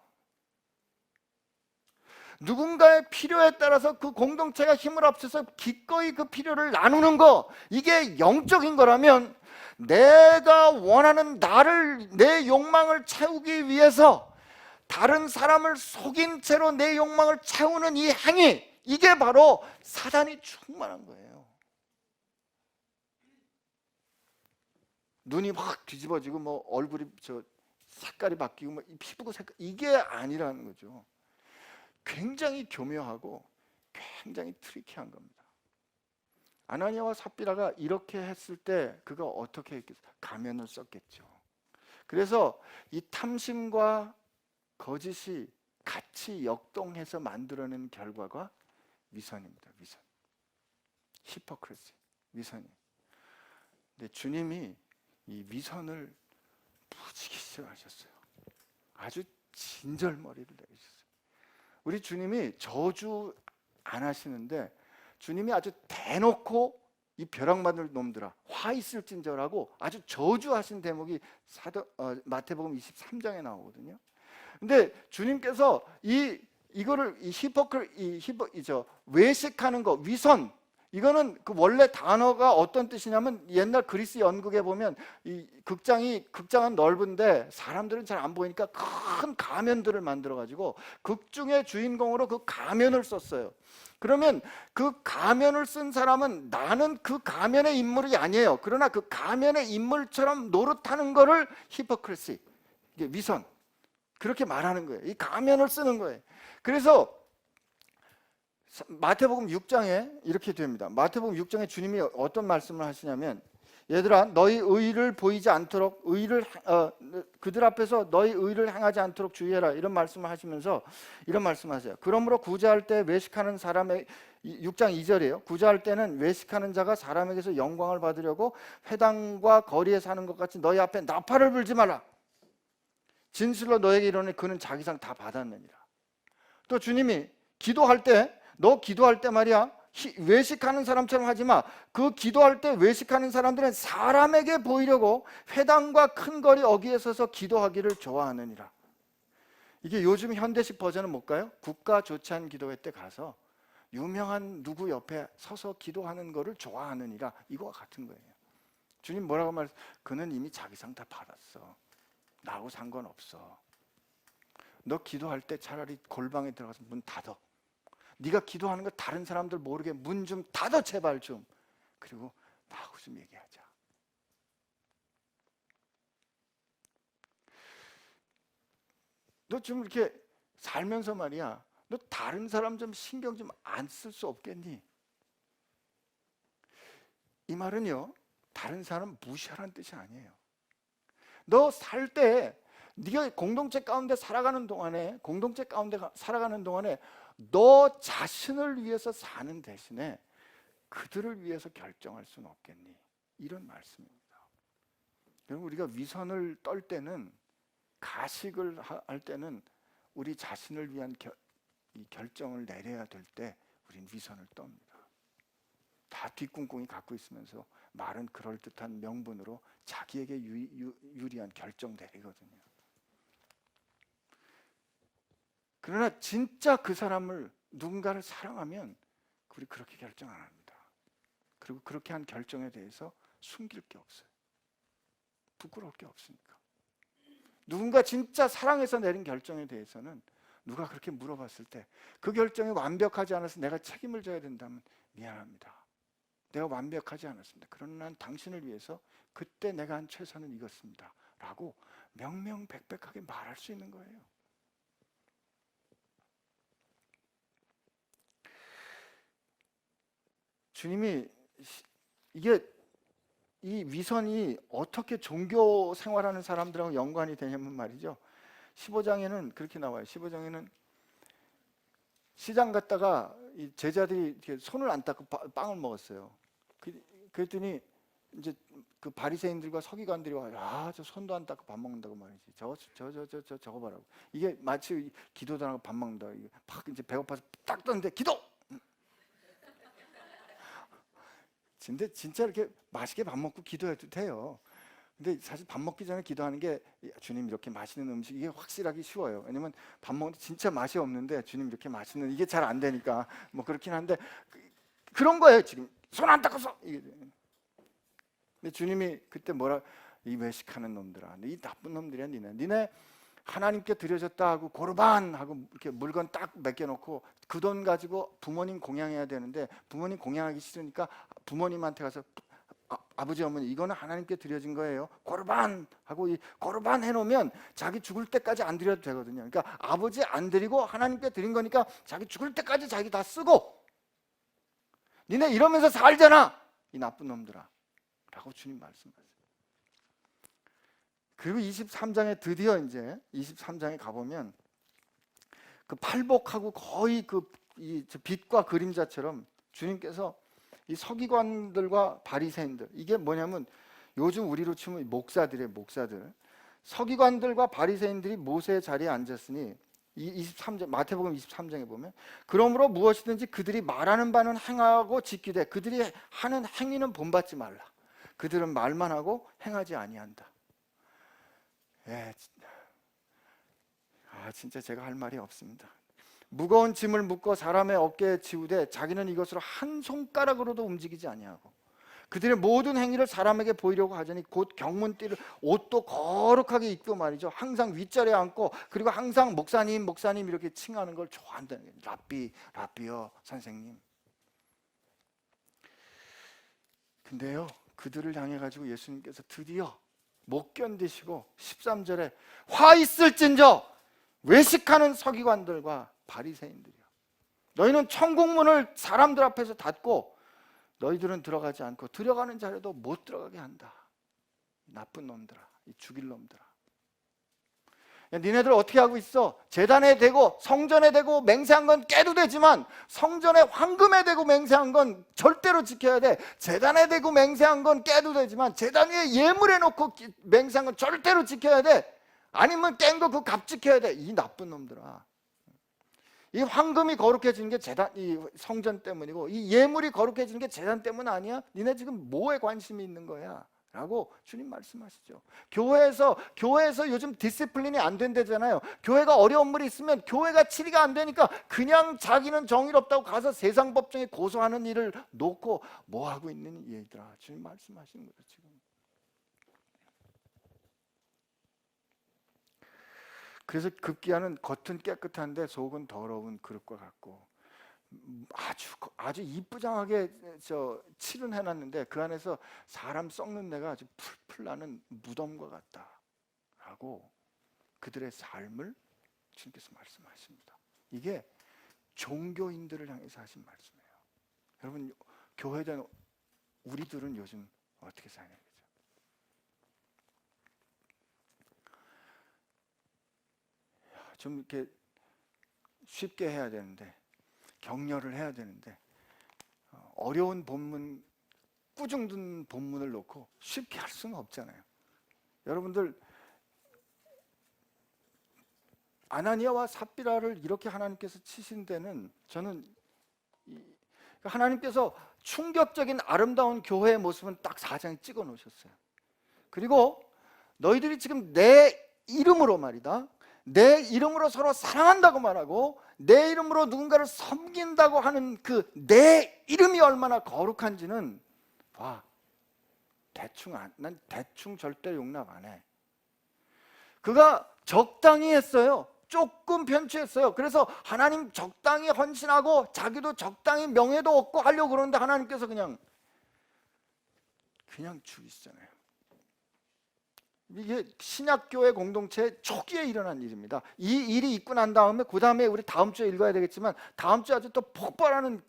누군가의 필요에 따라서 그 공동체가 힘을 합쳐서 기꺼이 그 필요를 나누는 거, 이게 영적인 거라면 내가 원하는 내 욕망을 채우기 위해서 다른 사람을 속인 채로 내 욕망을 채우는 이 행위, 이게 바로 사단이 충만한 거예요. 눈이 확 뒤집어지고 뭐 얼굴이 색깔이 바뀌고 뭐 피부도 색깔, 이게 아니라는 거죠. 굉장히 교묘하고 굉장히 트리키한 겁니다. 아나니아와 삽비라가 이렇게 했을 때 그가 어떻게 했겠어요? 가면을 썼겠죠. 그래서 이 탐심과 거짓이 같이 역동해서 만들어낸 결과가 위선입니다. 위선, 히포크리시, 위선이. 근데 주님이 이 위선을 무지개 싫어하셨어요. 아주 진절머리를 내리셨어요. 우리 주님이 저주 안 하시는데 주님이 아주 대놓고 이 벼락맞을 놈들아 화 있을진저라고 아주 저주하신 대목이 마태복음 23장에 나오거든요. 근데 주님께서 이거를 외식하는 거, 위선, 이거는 그 원래 단어가 어떤 뜻이냐면 옛날 그리스 연극에 보면 이 극장은 넓은데 사람들은 잘 안 보이니까 큰 가면들을 만들어 가지고 극 중의 주인공으로 그 가면을 썼어요. 그러면 그 가면을 쓴 사람은 나는 그 가면의 인물이 아니에요. 그러나 그 가면의 인물처럼 노릇하는 거를 히포크리시, 이게 위선, 그렇게 말하는 거예요. 이 가면을 쓰는 거예요. 그래서 마태복음 6장에 이렇게 됩니다. 마태복음 6장에 주님이 어떤 말씀을 하시냐면, 얘들아 너희 의를 보이지 않도록 그들 앞에서 너희 의를 행하지 않도록 주의해라, 이런 말씀을 하시면서 이런 말씀하세요. 그러므로 구제할 때 외식하는 사람의 6장 2절이에요. 구제할 때는 외식하는 자가 사람에게서 영광을 받으려고 회당과 거리에 사는 것 같이 너희 앞에 나팔을 불지 말라. 진실로 너에게 이르노니 그는 자기 상 다 받았느니라. 또 주님이 기도할 때, 너 기도할 때 말이야, 외식하는 사람처럼 하지 마. 그 기도할 때 외식하는 사람들은 사람에게 보이려고 회당과 큰 거리 어귀에 서서 기도하기를 좋아하느니라. 이게 요즘 현대식 버전은 뭘까요? 국가 조찬 기도회 때 가서 유명한 누구 옆에 서서 기도하는 거를 좋아하느니라, 이거와 같은 거예요. 주님 뭐라고 말했어요? 그는 이미 자기 상 다 받았어. 나하고 상관없어. 너 기도할 때 차라리 골방에 들어가서 문 닫아. 네가 기도하는 거 다른 사람들 모르게 문 좀 닫아, 제발 좀. 그리고 나하고 좀 얘기하자. 너 좀 이렇게 살면서 말이야, 너 다른 사람 좀 신경 좀 안 쓸 수 없겠니? 이 말은요, 다른 사람 무시하라는 뜻이 아니에요. 너 살 때, 네가 공동체 가운데 살아가는 동안에 너 자신을 위해서 사는 대신에 그들을 위해서 결정할 수는 없겠니? 이런 말씀입니다. 여러분, 우리가 위선을 떨 때는, 가식을 할 때는 우리 자신을 위한 이 결정을 내려야 될 때 우린 위선을 떱니다. 다 뒷꿍꿍이 갖고 있으면서 말은 그럴듯한 명분으로 자기에게 유리한 결정 내리거든요. 그러나 진짜 그 사람을, 누군가를 사랑하면 우리 그렇게 결정 안 합니다. 그리고 그렇게 한 결정에 대해서 숨길 게 없어요. 부끄러울 게 없으니까. 누군가 진짜 사랑해서 내린 결정에 대해서는 누가 그렇게 물어봤을 때 그 결정이 완벽하지 않아서 내가 책임을 져야 된다면 미안합니다. 내가 완벽하지 않았습니다. 그러나 난 당신을 위해서 그때 내가 한 최선은 이것입니다. 라고 명명백백하게 말할 수 있는 거예요. 주님이 이 위선이 어떻게 종교 생활하는 사람들하고 연관이 되냐면 말이죠, 15장에는 그렇게 나와요. 15장에는 시장 갔다가 이 제자들이 이렇게 손을 안 닦고 빵을 먹었어요. 그랬더니 이제 그 바리새인들과 서기관들이 와요. 저 손도 안 닦고 밥 먹는다고 말이지. 저거 봐라고. 이게 마치 기도도 안 하고 밥 먹는다. 막 이제 배고파서 딱 떴는데 기도. 근데 진짜 이렇게 맛있게 밥 먹고 기도해도 돼요. 근데 사실 밥 먹기 전에 기도하는 게, 주님 이렇게 맛있는 음식, 이게 확실하기 쉬워요. 왜냐면 밥 먹는데 진짜 맛이 없는데 주님 이렇게 맛있는, 이게 잘 안 되니까 뭐 그렇긴 한데 그런 거예요. 지금 손 안 닦아서. 근데 주님이 그때 뭐라, 이 외식하는 놈들아, 이 나쁜 놈들이야. 니네 하나님께 드려졌다 하고 고르반 하고 이렇게 물건 딱 맡겨놓고 그 돈 가지고 부모님 공양해야 되는데 부모님 공양하기 싫으니까 부모님한테 가서 아버지 어머니 이거는 하나님께 드려진 거예요. 고르반 하고 이 고르반 해놓으면 자기 죽을 때까지 안 드려도 되거든요. 그러니까 아버지 안 드리고 하나님께 드린 거니까 자기 죽을 때까지 자기 다 쓰고 니네 이러면서 살잖아 이 나쁜 놈들아 라고 주님 말씀하세요. 그리고 23장에 드디어 이제 23장에 가보면 그 팔복하고 거의 이 빛과 그림자처럼 주님께서 이 서기관들과 바리새인들, 이게 뭐냐면 요즘 우리로 치면 목사들이에요. 목사들, 서기관들과 바리새인들이 모세의 자리에 앉았으니 이 23장 마태복음 23장에 보면 그러므로 무엇이든지 그들이 말하는 바는 행하고 지키되 그들이 하는 행위는 본받지 말라. 그들은 말만 하고 행하지 아니한다. 예, 진짜 제가 할 말이 없습니다. 무거운 짐을 묶어 사람의 어깨에 지우되 자기는 이것으로 한 손가락으로도 움직이지 아니하고 그들의 모든 행위를 사람에게 보이려고 하자니 곧 경문띠를 옷도 거룩하게 입고 말이죠. 항상 윗자리에 앉고 그리고 항상 목사님 목사님 이렇게 칭하는 걸 좋아한다는 거예요. 라비요 선생님. 근데요 그들을 향해 가지고 예수님께서 드디어 못 견디시고 13절에 화 있을진저 외식하는 서기관들과 바리새인들이요 너희는 천국문을 사람들 앞에서 닫고 너희들은 들어가지 않고 들어가는 자라도 못 들어가게 한다. 나쁜 놈들아, 이 죽일 놈들아. 야, 니네들 어떻게 하고 있어? 제단에 대고 성전에 대고 맹세한 건 깨도 되지만 성전에 황금에 대고 맹세한 건 절대로 지켜야 돼. 제단에 대고 맹세한 건 깨도 되지만 제단 위에 예물해 놓고 맹세한 건 절대로 지켜야 돼. 아니면 깬 거 그 값 지켜야 돼. 이 나쁜 놈들아. 이 황금이 거룩해지는 게 제단, 이 성전 때문이고 이 예물이 거룩해지는 게 제단 때문 아니야? 니네 지금 뭐에 관심이 있는 거야? 라고 주님 말씀하시죠. 교회에서 요즘 디시플린이 안 된다잖아요. 교회가 어려운 일이 있으면 교회가 치리가 안 되니까 그냥 자기는 정의롭다고 가서 세상 법정에 고소하는 일을 놓고 뭐 하고 있는 얘들아. 주님 말씀하시는 거죠 지금. 그래서 급기야는 겉은 깨끗한데 속은 더러운 그릇과 같고 아주 이쁘장하게 칠은 해놨는데 그 안에서 사람 썩는 내가 아주 풀풀 나는 무덤과 같다라고 그들의 삶을 주님께서 말씀하십니다. 이게 종교인들을 향해서 하신 말씀이에요. 여러분 교회된 우리들은 요즘 어떻게 사냐? 좀 이렇게 쉽게 해야 되는데 격려를 해야 되는데 어려운 본문, 꾸중든 본문을 놓고 쉽게 할 수는 없잖아요. 여러분들 아나니아와 삽비라를 이렇게 하나님께서 치신 데는 저는 하나님께서 충격적인 아름다운 교회의 모습은 딱 4장에 찍어 놓으셨어요. 그리고 너희들이 지금 내 이름으로 말이다, 내 이름으로 서로 사랑한다고 말하고 내 이름으로 누군가를 섬긴다고 하는 그 내 이름이 얼마나 거룩한지는 봐. 난 대충 절대 용납 안 해. 그가 적당히 했어요. 조금 편취했어요. 그래서 하나님 적당히 헌신하고 자기도 적당히 명예도 얻고 하려고 그러는데 하나님께서 그냥 죽이시잖아요. 이게 신약교회 공동체 초기에 일어난 일입니다. 이 일이 있고 난 다음에 그 다음에 우리 다음 주에 읽어야 되겠지만 다음 주에 아주 또 폭발하는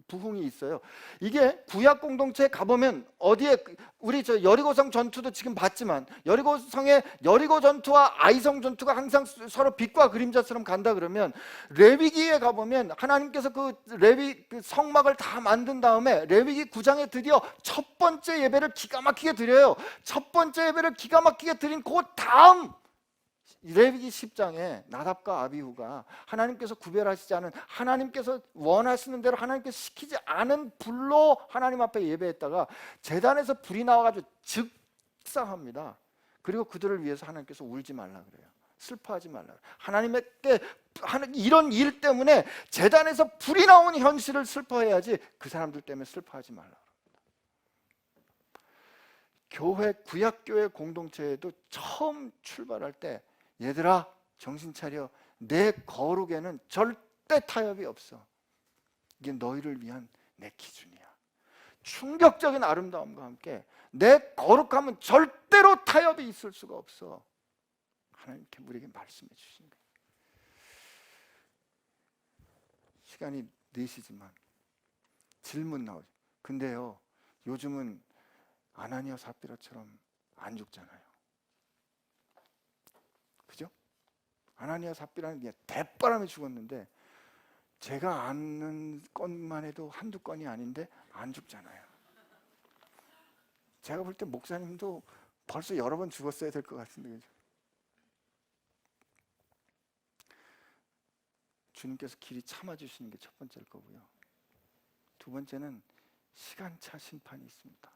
부흥이 있어요. 이게 구약 공동체에 가보면 어디에 우리 여리고성 전투도 지금 봤지만 여리고성의 여리고 전투와 아이성 전투가 항상 서로 빛과 그림자처럼 간다 그러면 레위기에 가보면 하나님께서 그 레위 그 성막을 다 만든 다음에 레위기 9장에 드디어 첫 번째 예배를 기가 막히게 드려요. 첫 번째 예배를 기가 막히게 드린 그 다음 레위기 10장에 나답과 아비후가 하나님께서 구별하시지 않은, 하나님께서 원하시는 대로 하나님께서 시키지 않은 불로 하나님 앞에 예배했다가 제단에서 불이 나와가지고 즉사합니다. 그리고 그들을 위해서 하나님께서 울지 말라 그래요. 슬퍼하지 말라. 하나님께 이런 일 때문에 제단에서 불이 나온 현실을 슬퍼해야지 그 사람들 때문에 슬퍼하지 말라. 교회 구약교회 공동체에도 처음 출발할 때 얘들아 정신 차려. 내 거룩에는 절대 타협이 없어. 이게 너희를 위한 내 기준이야. 충격적인 아름다움과 함께 내 거룩함은 절대로 타협이 있을 수가 없어. 하나님께 우리에게 말씀해 주신 거예요. 시간이 4시지만 질문 나오죠. 근데요, 요즘은 아나니아 삽비라처럼 안 죽잖아요. 그죠? 아나니아 삽비라는 게 대바람에 죽었는데 제가 아는 건만 해도 한두 건이 아닌데 안 죽잖아요. 제가 볼 때 목사님도 벌써 여러 번 죽었어야 될 것 같은데, 그죠? 주님께서 길이 참아주시는 게 첫 번째일 거고요. 두 번째는 시간차 심판이 있습니다.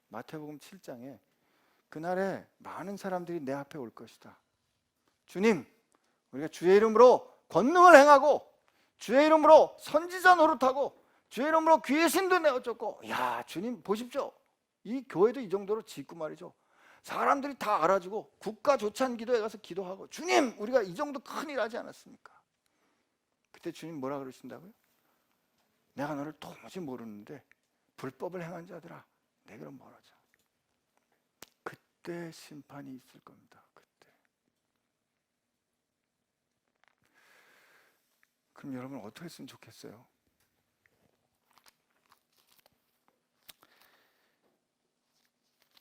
마태복음 7장에 그날에 많은 사람들이 내 앞에 올 것이다. 주님, 우리가 주의 이름으로 권능을 행하고 주의 이름으로 선지자 노릇하고 주의 이름으로 귀신도 내어쫓고, 야 주님 보십시오. 이 교회도 이 정도로 짓고 말이죠. 사람들이 다 알아주고 국가 조찬 기도에 가서 기도하고, 주님 우리가 이 정도 큰일 하지 않았습니까? 그때 주님 뭐라 그러신다고요? 내가 너를 도무지 모르는데 불법을 행한 자들아 내게로 멀어져. 그때 심판이 있을 겁니다. 그때. 그럼 여러분 어떻게 했으면 좋겠어요?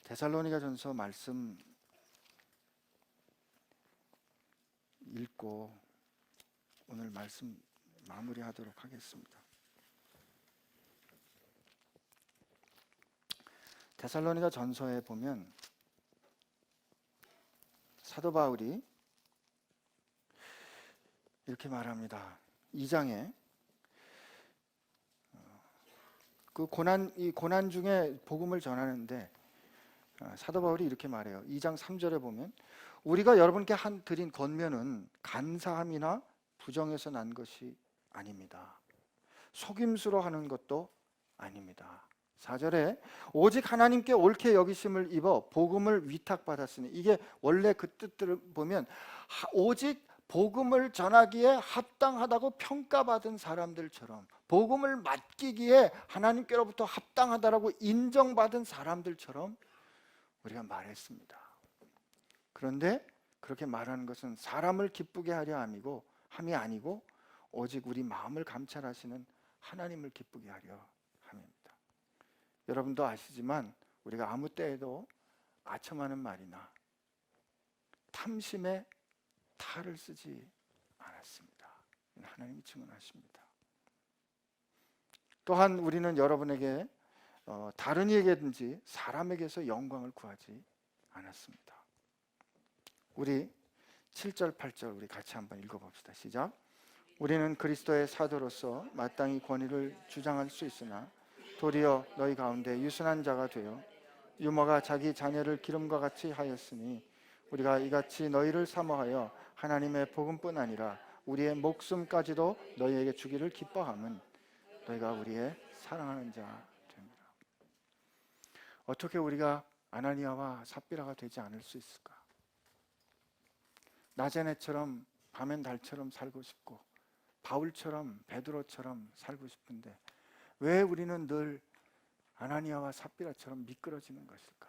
데살로니가전서 말씀 읽고 오늘 말씀 마무리하도록 하겠습니다. 데살로니가전서에 보면 사도 바울이 이렇게 말합니다. 2장에 이 고난 중에 복음을 전하는데 사도 바울이 이렇게 말해요. 2장 3절에 보면 우리가 여러분께 드린 권면은 간사함이나 부정에서 난 것이 아닙니다. 속임수로 하는 것도 아닙니다. 4절에 오직 하나님께 옳게 여기심을 입어 복음을 위탁받았으니, 이게 원래 그 뜻들을 보면 오직 복음을 전하기에 합당하다고 평가받은 사람들처럼, 복음을 맡기기에 하나님께로부터 합당하다라고 인정받은 사람들처럼 우리가 말했습니다. 그런데 그렇게 말하는 것은 사람을 기쁘게 하려 함이 아니고 오직 우리 마음을 감찰하시는 하나님을 기쁘게 하려 함입니다. 여러분도 아시지만 우리가 아무 때에도 아첨하는 말이나 탐심에 탈을 쓰지 않았습니다. 하나님이 증언하십니다. 또한 우리는 여러분에게 다른 이에게든지 사람에게서 영광을 구하지 않았습니다. 우리 7절 8절 우리 같이 한번 읽어봅시다. 시작. 우리는 그리스도의 사도로서 마땅히 권위를 주장할 수 있으나 도리어 너희 가운데 유순한 자가 되어 유모가 자기 자녀를 기름과 같이 하였으니 우리가 이같이 너희를 사모하여 하나님의 복음뿐 아니라 우리의 목숨까지도 너희에게 주기를 기뻐함은 너희가 우리의 사랑하는 자 됩니다. 어떻게 우리가 아나니아와 삽비라가 되지 않을 수 있을까? 낮엔 해처럼 밤엔 달처럼 살고 싶고 바울처럼 베드로처럼 살고 싶은데 왜 우리는 늘 아나니아와 삽비라처럼 미끄러지는 것일까?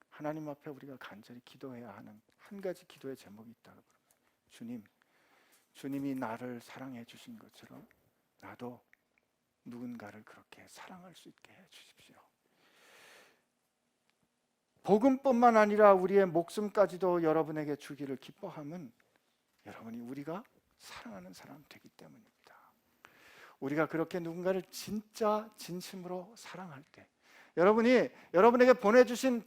하나님 앞에 우리가 간절히 기도해야 하는 한 가지 기도의 제목이 있다고 그러면, 주님이 나를 사랑해 주신 것처럼 나도 누군가를 그렇게 사랑할 수 있게 해 주십시오. 복음뿐만 아니라 우리의 목숨까지도 여러분에게 주기를 기뻐함은 여러분이 우리가 사랑하는 사람 되기 때문입니다. 우리가 그렇게 누군가를 진짜 진심으로 사랑할 때, 여러분이 여러분에게 보내주신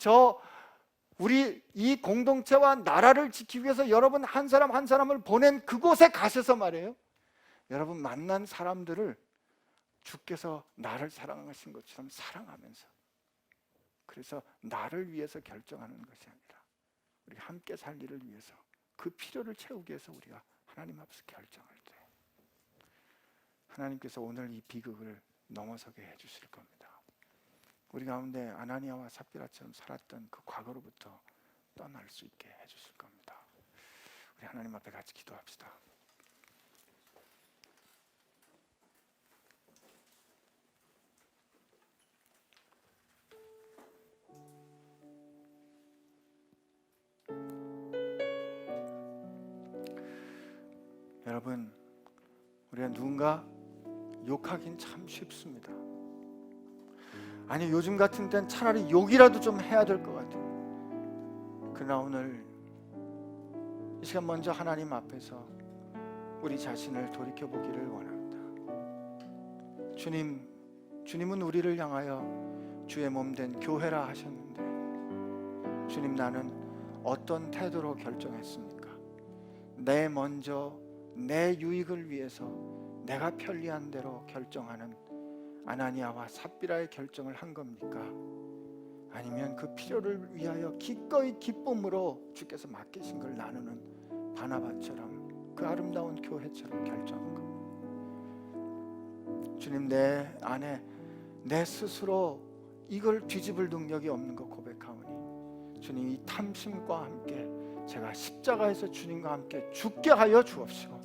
우리 이 공동체와 나라를 지키기 위해서 여러분 한 사람 한 사람을 보낸 그곳에 가셔서 말이에요, 여러분 만난 사람들을 주께서 나를 사랑하신 것처럼 사랑하면서, 그래서 나를 위해서 결정하는 것이 아니라 우리 함께 살 일을 위해서, 그 필요를 채우기 위해서 우리가 하나님 앞에서 결정할 때 하나님께서 오늘 이 비극을 넘어서게 해주실 겁니다. 우리 가운데 아나니아와 삽비라처럼 살았던 그 과거로부터 떠날 수 있게 해주실 겁니다. 우리 하나님 앞에 같이 기도합시다. 여러분, 우리가 누군가 욕하긴 참 쉽습니다. 아니, 요즘 같은 땐 차라리 욕이라도 좀 해야 될 것 같아요. 그러나 오늘 이 시간 먼저 하나님 앞에서 우리 자신을 돌이켜보기를 원합니다. 주님은 우리를 향하여 주의 몸된 교회라 하셨는데, 주님, 나는 어떤 태도로 결정했습니까? 먼저 내 유익을 위해서 내가 편리한 대로 결정하는 아나니아와 삽비라의 결정을 한 겁니까? 아니면 그 필요를 위하여 기꺼이 기쁨으로 주께서 맡기신 걸 나누는 바나바처럼 그 아름다운 교회처럼 결정한 겁니다. 주님, 내 안에 내 스스로 이걸 뒤집을 능력이 없는 거 고백하오니 주님, 이 탐심과 함께 제가 십자가에서 주님과 함께 죽게 하여 주옵시고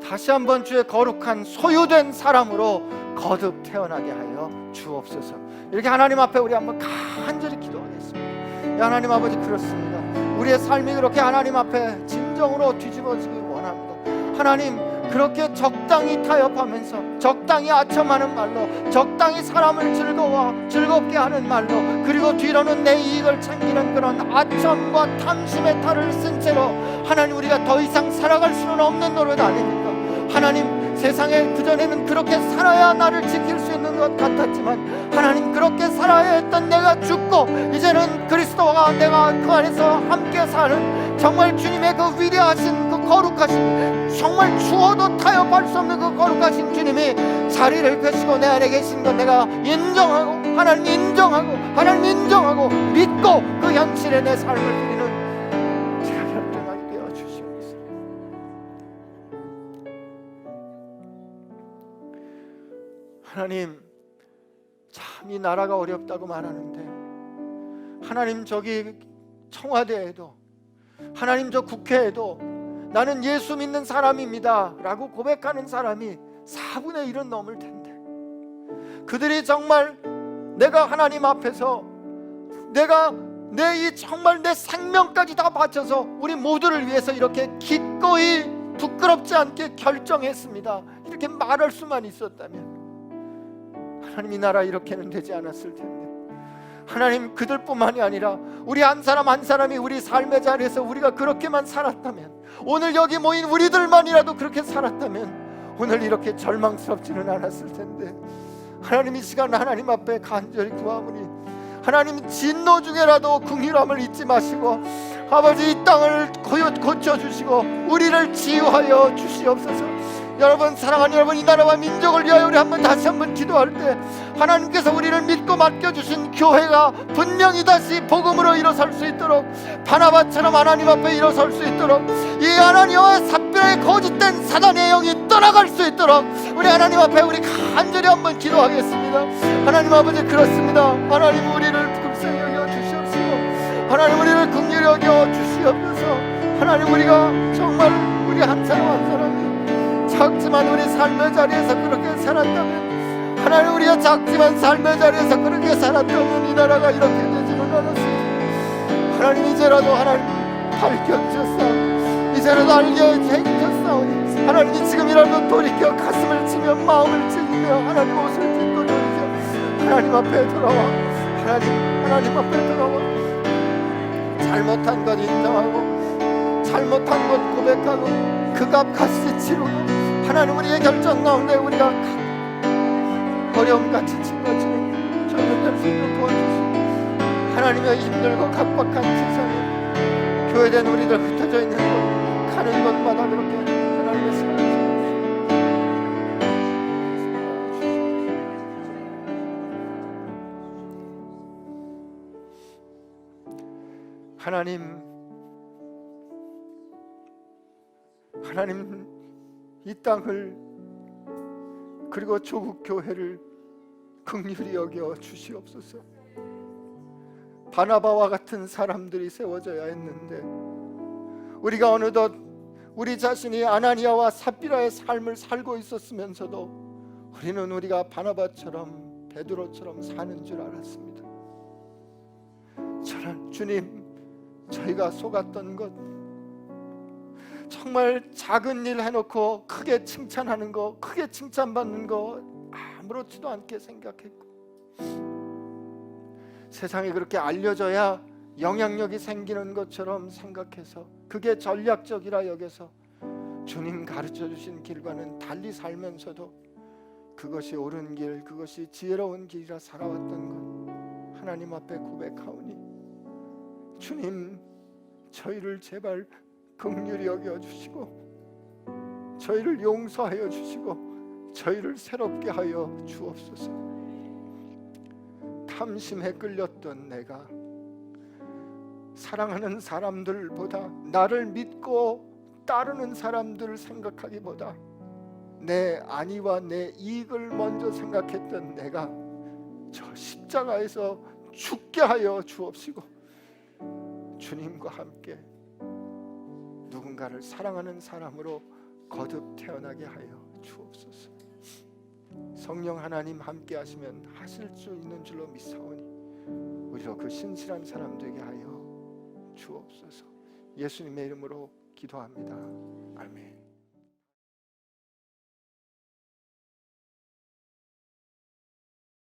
다시 한번 주의 거룩한 소유된 사람으로 거듭 태어나게 하여 주옵소서. 이렇게 하나님 앞에 우리 한번 간절히 기도하겠습니다. 하나님 아버지, 그렇습니다. 우리의 삶이 그렇게 하나님 앞에 진정으로 뒤집어지길 원합니다. 하나님, 그렇게 적당히 타협하면서 적당히 아첨하는 말로, 적당히 사람을 즐겁게 하는 말로, 그리고 뒤로는 내 이익을 챙기는 그런 아첨과 탐심의 탈을 쓴 채로 하나님, 우리가 더 이상 살아갈 수는 없는 노릇 아닙니까? 하나님, 세상에 그전에는 그렇게 살아야 나를 지킬 수 있는 것 같았지만 하나님, 그렇게 살아야 했던 내가 죽고 이제는 그리스도와 내가 그 안에서 함께 사는 정말 주님의 그 위대하신 그 거룩하신, 정말 추워도 타협할 수 없는 그 거룩하신 주님이 자리를 펴시고 내 안에 계신 것 내가 인정하고, 하나님 인정하고 믿고 그 현실에 내 삶을 드리는 제가 결정하게 되어 주시옵소서. 하나님, 참 이 나라가 어렵다고 말하는데 하나님, 저기 청와대에도, 하나님 저 국회에도 나는 예수 믿는 사람입니다 라고 고백하는 사람이 4분의 1은 넘을 텐데, 그들이 정말 내가 하나님 앞에서 내가 정말 내 생명까지 다 바쳐서 우리 모두를 위해서 이렇게 기꺼이 부끄럽지 않게 결정했습니다, 이렇게 말할 수만 있었다면 하나님, 이 나라 이렇게는 되지 않았을 텐데, 하나님, 그들뿐만이 아니라 우리 한 사람 한 사람이 우리 삶의 자리에서 우리가 그렇게만 살았다면, 오늘 여기 모인 우리들만이라도 그렇게 살았다면 오늘 이렇게 절망스럽지는 않았을 텐데, 하나님, 이 시간 하나님 앞에 간절히 구하오니 하나님, 진노 중에라도 긍휼함을 잊지 마시고 아버지, 이 땅을 고쳐주시고 우리를 치유하여 주시옵소서. 여러분, 사랑하는 여러분, 이 나라와 민족을 위하여 우리 다시 한번 기도할 때 하나님께서 우리를 믿고 맡겨주신 교회가 분명히 다시 복음으로 일어설 수 있도록, 바나바처럼 하나님 앞에 일어설 수 있도록, 이 하나님과 삽비라의 거짓된 사단의 영이 떠나갈 수 있도록 우리 하나님 앞에 우리 간절히 한번 기도하겠습니다. 하나님 아버지, 그렇습니다. 하나님, 우리를 불쌍히 여겨 주시옵시고 하나님, 우리를 긍휼히 여겨 주시옵소서. 하나님, 우리가 정말 우리 한 사람 한 사람이 작지만 우리 삶의 자리에서 그렇게 살았다면, 하나님, 우리가 작지만 삶의 자리에서 그렇게 살았다면 이 나라가 이렇게 되지는 않았습니다. 하나님, 이제라도 하나님 밝혀주셨사오니, 이제라도 알게 해주셨사오니 하나님이 지금이라도 돌이켜 가슴을 치며 마음을 찢으며 하나님 옷을 찢고 돌이켜 하나님 앞에 돌아와, 하나님 앞에 돌아와 잘못한 것 인정하고 잘못한 것 고백하고 그 값 값이 치르고, 하나님, 우리의 결정 가운데 우리가 어려움같이 짊어지는 전도될 수 있는 도와주시고, 하나님의 힘들고 각박한 세상에 교회된 우리들 흩어져 있는 곳, 가는 곳마다 그렇게 하나님의 사랑을 하나님, 이 땅을 그리고 조국 교회를 긍휼히 여겨 주시옵소서. 바나바와 같은 사람들이 세워져야 했는데, 우리가 어느덧 우리 자신이 아나니아와 삽비라의 삶을 살고 있었으면서도 우리는 우리가 바나바처럼 베드로처럼 사는 줄 알았습니다. 저는 주님, 저희가 속았던 것, 정말 작은 일 해놓고 크게 칭찬하는 거, 크게 칭찬받는 거 아무렇지도 않게 생각했고, 세상에 그렇게 알려져야 영향력이 생기는 것처럼 생각해서 그게 전략적이라 여겨서 주님 가르쳐 주신 길과는 달리 살면서도 그것이 옳은 길, 그것이 지혜로운 길이라 살아왔던 것 하나님 앞에 고백하오니, 주님, 저희를 제발 긍휼히 여겨주시고 저희를 용서하여 주시고 저희를 새롭게 하여 주옵소서. 탐심에 끌렸던 내가 사랑하는 사람들보다, 나를 믿고 따르는 사람들을 생각하기보다 내 안위와 내 이익을 먼저 생각했던 내가 저 십자가에서 죽게 하여 주옵시고, 주님과 함께 누군가를 사랑하는 사람으로 거듭 태어나게 하여 주옵소서. 성령 하나님 함께 하시면 하실 수 있는 줄로 믿사오니 우리로 그 신실한 사람 되게 하여 주옵소서. 예수님의 이름으로 기도합니다. 아멘.